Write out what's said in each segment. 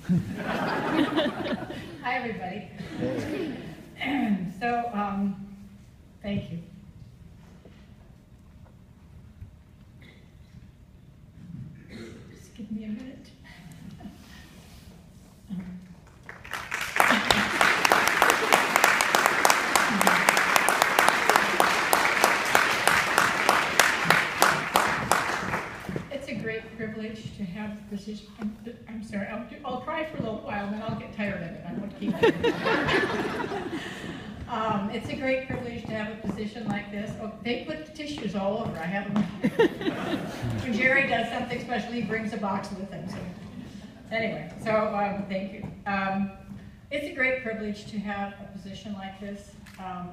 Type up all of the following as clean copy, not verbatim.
Hi, everybody. So, thank you. Just give me a minute. It's a great privilege to have the position. I'm sorry, I'll cry for a little while, then I'll get tired of it. I won't keep it. It's a great privilege to have a position like this. Oh, they put the tissues all over. I have them. When Jerry does something special, he brings a box with him. So anyway, thank you. It's a great privilege to have a position like this.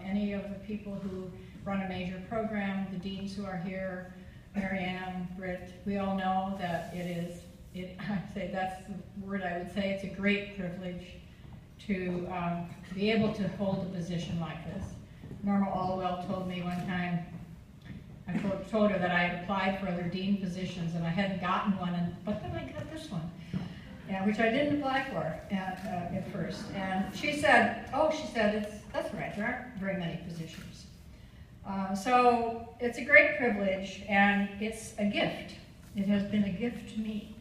Any of the people who run a major program, the deans who are here, Marianne, Britt, we all know that I say that's the word I would say. It's a great privilege to be able to hold a position like this. Norma Allwell told me one time, I told her that I had applied for other dean positions and I hadn't gotten one, but then I got this one, which I didn't apply for at first. And she said, that's right, there aren't very many positions. So it's a great privilege and it's a gift. It has been a gift to me.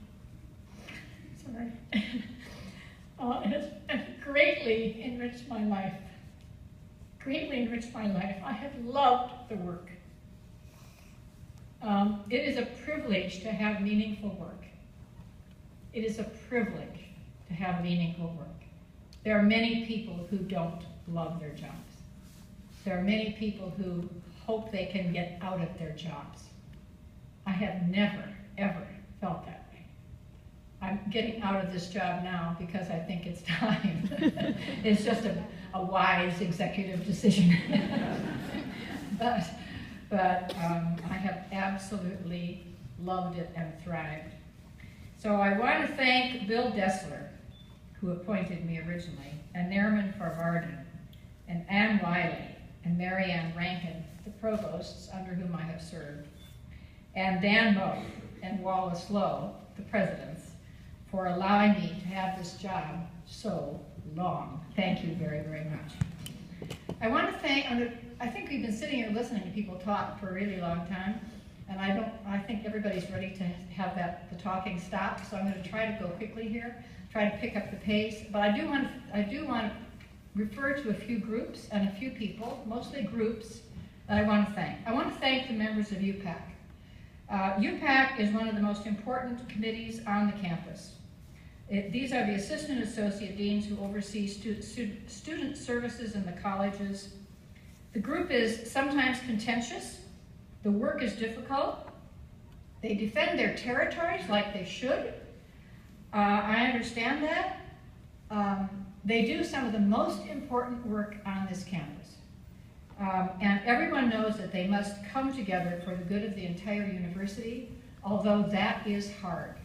Sorry. It has greatly enriched my life. Greatly enriched my life. I have loved the work. It is a privilege to have meaningful work. It is a privilege to have meaningful work. There are many people who don't love their jobs. There are many people who hope they can get out of their jobs. I have never, ever felt that way. I'm getting out of this job now because I think it's time. It's just a wise executive decision. but I have absolutely loved it and thrived. So I want to thank Bill Dessler, who appointed me originally, and Nairman Farvarden, and Ann Wiley, and Marianne Rankin, the provosts under whom I have served, and Dan Moe and Wallace Lowe, the presidents, for allowing me to have this job so long. Thank you very, very much. I want to thank, I think we've been sitting here listening to people talk for a really long time, and I think everybody's ready to have the talking stop, so I'm going to try to go quickly here, try to pick up the pace, but I do want to refer to a few groups and a few people, mostly groups, that I want to thank. I want to thank the members of UPAC. UPAC is one of the most important committees on the campus. These are the assistant associate deans who oversee student services in the colleges. The group is sometimes contentious. The work is difficult. They defend their territories like they should. I understand that. They do some of the most important work on this campus. And everyone knows that they must come together for the good of the entire university, although that is hard.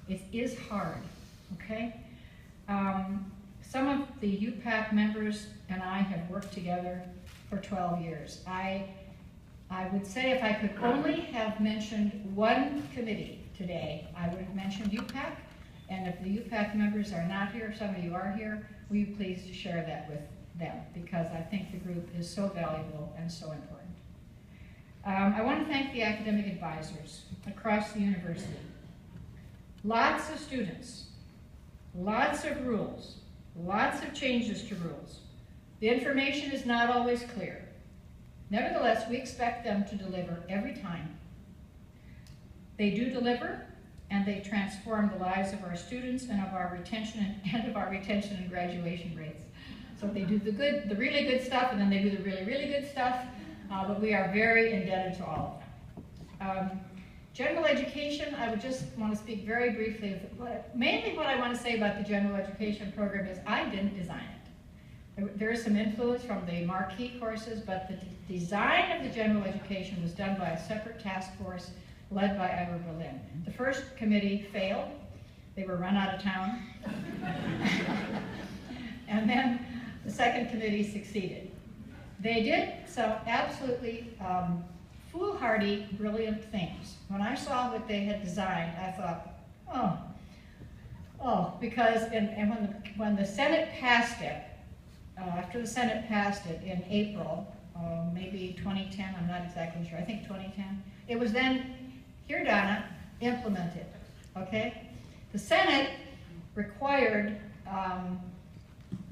It is hard, okay? Some of the UPAC members and I have worked together for 12 years. I would say if I could only have mentioned one committee today, I would have mentioned UPAC. And if the UPAC members are not here, if some of you are here, will you please share that with them, because I think the group is so valuable and so important. I want to thank the academic advisors across the university. Lots of students, lots of rules, lots of changes to rules. The information is not always clear. Nevertheless, we expect them to deliver every time. They do deliver, and they transform the lives of our students and of our retention and graduation rates. So they do the really good stuff, and then they do the really, really good stuff, but we are very indebted to all of them. General education, I would just want to speak very briefly. Mainly what I want to say about the general education program is I didn't design it. There is some influence from the marquee courses, but the design of the general education was done by a separate task force led by Ira Berlin. The first committee failed. They were run out of town. And then the second committee succeeded. They did some absolutely foolhardy, brilliant things. When I saw what they had designed, I thought, oh, Oh, because when the Senate passed it, after the Senate passed it in April, maybe 2010, I'm not exactly sure, I think 2010, it was then, here Donna, implemented, okay? The Senate required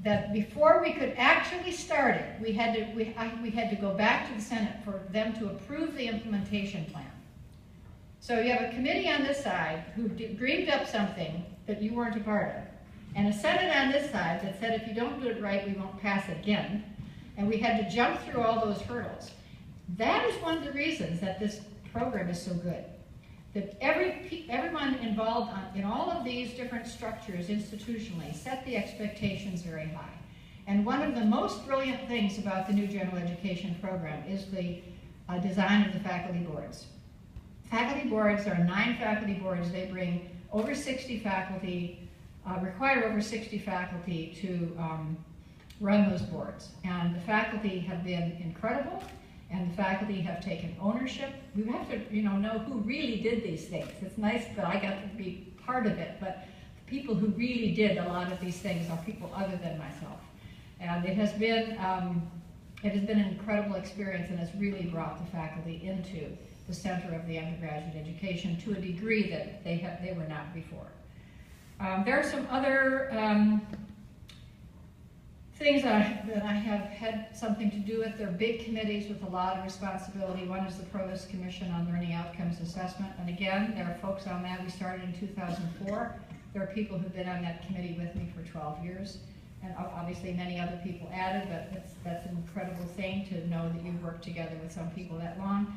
that before we could actually start it, we had to go back to the Senate for them to approve the implementation plan. So you have a committee on this side who dreamed up something that you weren't a part of, and a Senate on this side that said if you don't do it right, we won't pass it again, and we had to jump through all those hurdles. That is one of the reasons that this program is so good. That everyone involved in all of these different structures institutionally set the expectations very high. And one of the most brilliant things about the new general education program is the design of the faculty boards. Faculty boards are 9 faculty boards. They bring over 60 faculty, require over 60 faculty to run those boards. And the faculty have been incredible. And the faculty have taken ownership. We have to, know who really did these things. It's nice that I got to be part of it, but the people who really did a lot of these things are people other than myself. And it has been an incredible experience, and has really brought the faculty into the center of the undergraduate education to a degree that they were not before. There are some other things that I have had something to do with. They're big committees with a lot of responsibility. One is the Provost Commission on Learning Outcomes Assessment. And again, there are folks on that. We started in 2004. There are people who've been on that committee with me for 12 years. And obviously many other people added, but that's an incredible thing to know that you've worked together with some people that long.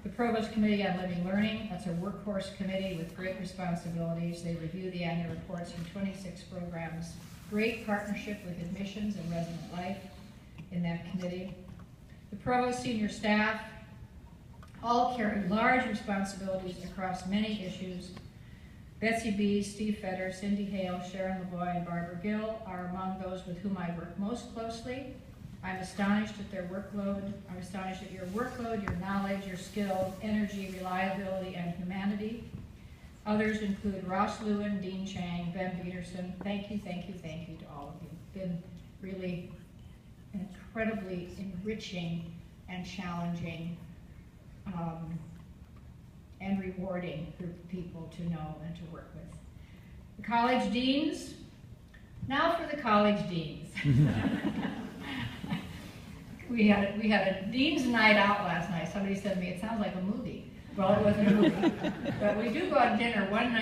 The Provost Committee on Living Learning, that's a workforce committee with great responsibilities. They review the annual reports from 26 programs. Great partnership with admissions and resident life in that committee. The provost senior staff all carry large responsibilities across many issues. Betsy B., Steve Fetter, Cindy Hale, Sharon LeBoy, and Barbara Gill are among those with whom I work most closely. I'm astonished at their workload. I'm astonished at your workload, your knowledge, your skill, energy, reliability, and humanity. Others include Ross Lewin, Dean Chang, Ben Peterson. Thank you, thank you, thank you to all of you. It's been really incredibly enriching and challenging and rewarding group of people to know and to work with. The college deans. Now for the college deans. We had a dean's night out last night. Somebody said to me, it sounds like a movie. Well, it wasn't a movie, but we do go out to dinner one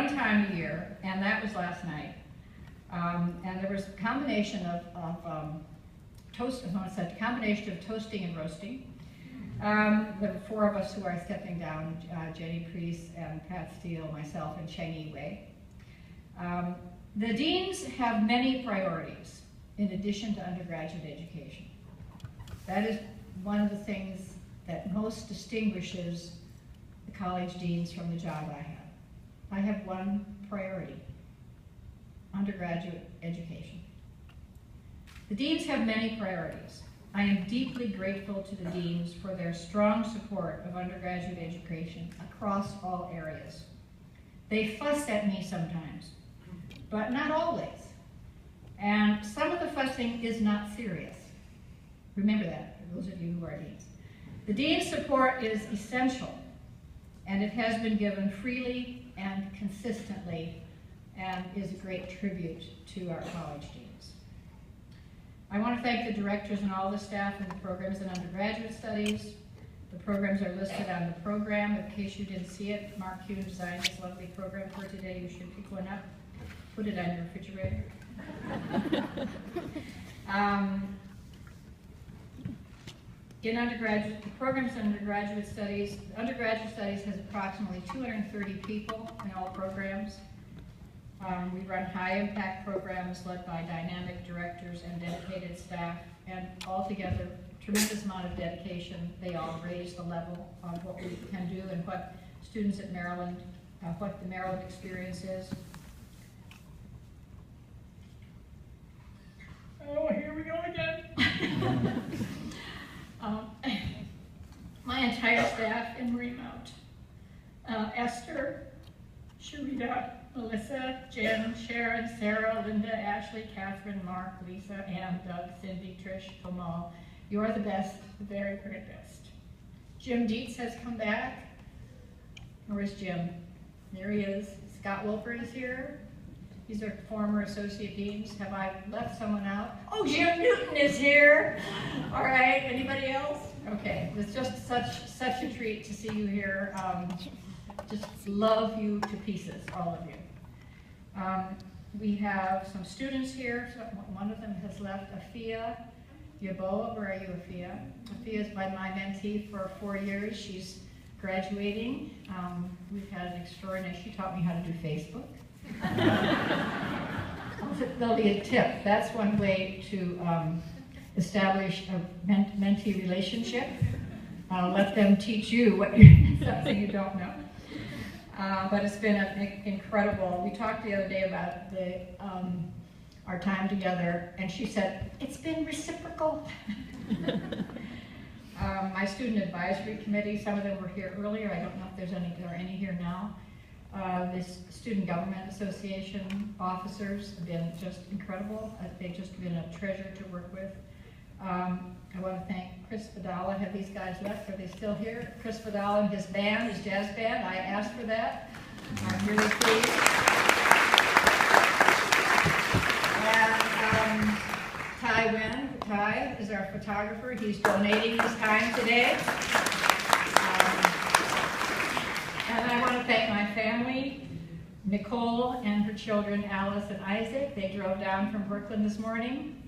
time a year, and that was last night. And there was a combination of toasting and roasting. There were 4 of us who are stepping down: Jenny Priest and Pat Steele, myself, and Cheng Yi-Wei. The deans have many priorities in addition to undergraduate education. That is one of the things that most distinguishes the college deans from the job I have. I have one priority: undergraduate education. The deans have many priorities. I am deeply grateful to the deans for their strong support of undergraduate education across all areas. They fuss at me sometimes, but not always. And some of the fussing is not serious. Remember that, for those of you who are deans. The dean's support is essential, and it has been given freely and consistently, and is a great tribute to our college deans. I want to thank the directors and all the staff in the programs in undergraduate studies. The programs are listed on the program. In case you didn't see it, Mark Kuhn designed this lovely program for today. You should pick one up, put it on your refrigerator. In undergraduate, the programs in undergraduate studies has approximately 230 people in all programs. We run high-impact programs led by dynamic directors and dedicated staff, and altogether, tremendous amount of dedication. They all raise the level of what we can do and what students at Maryland, what the Maryland experience is. Oh, here we go again. My entire staff in Marymount, Esther, Sharita, Melissa, Jim, Sharon, Sarah, Linda, Ashley, Catherine, Mark, Lisa, Ann, Doug, Cindy, Trish, Kamal. You are the best, the very, very best. Jim Dietz has come back. Where's Jim? There he is. Scott Wilford is here. These are former associate deans. Have I left someone out? Oh, Jim Newton is here. All right, anybody else? Okay, it's just such a treat to see you here. Just love you to pieces, all of you. We have some students here. So one of them has left, Afia Yaboa. Where are you, Afia? Afia is my mentee for 4 years. She's graduating. We've had an extraordinary, she taught me how to do Facebook. There'll be a tip. That's one way to establish a mentee relationship. Let them teach you something you don't know. But it's been incredible. We talked the other day about our time together, and she said, it's been reciprocal. My student advisory committee, some of them were here earlier. I don't know if there are any here now. This Student Government Association officers have been just incredible. They've just been a treasure to work with. I want to thank Chris Vidala. Have these guys left? Are they still here? Chris Vidala and his band, his jazz band. I asked for that. I'm really pleased. And Ty Wynn. Ty is our photographer. He's donating his time today. And I want to thank my family, Nicole and her children, Alice and Isaac. They drove down from Brooklyn this morning.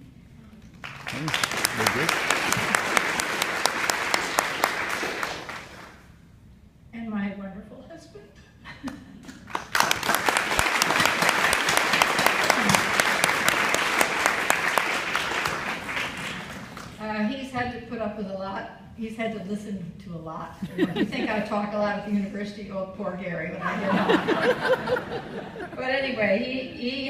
And my wonderful husband. He's had to put up with a lot. He's had to listen to a lot. You think I talk a lot at the university? Oh, poor Gary, but I did not. But anyway, he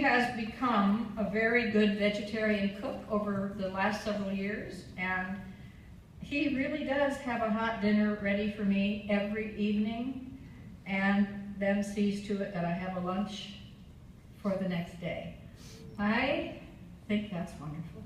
has become a very good vegetarian cook over the last several years, and he really does have a hot dinner ready for me every evening, and then sees to it that I have a lunch for the next day. I think that's wonderful.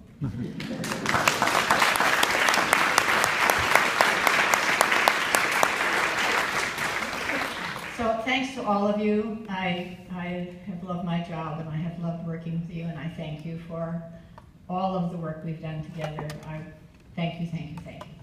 So thanks to all of you. I have loved my job, and I have loved working with you, and I thank you for all of the work we've done together. Thank you, thank you, thank you.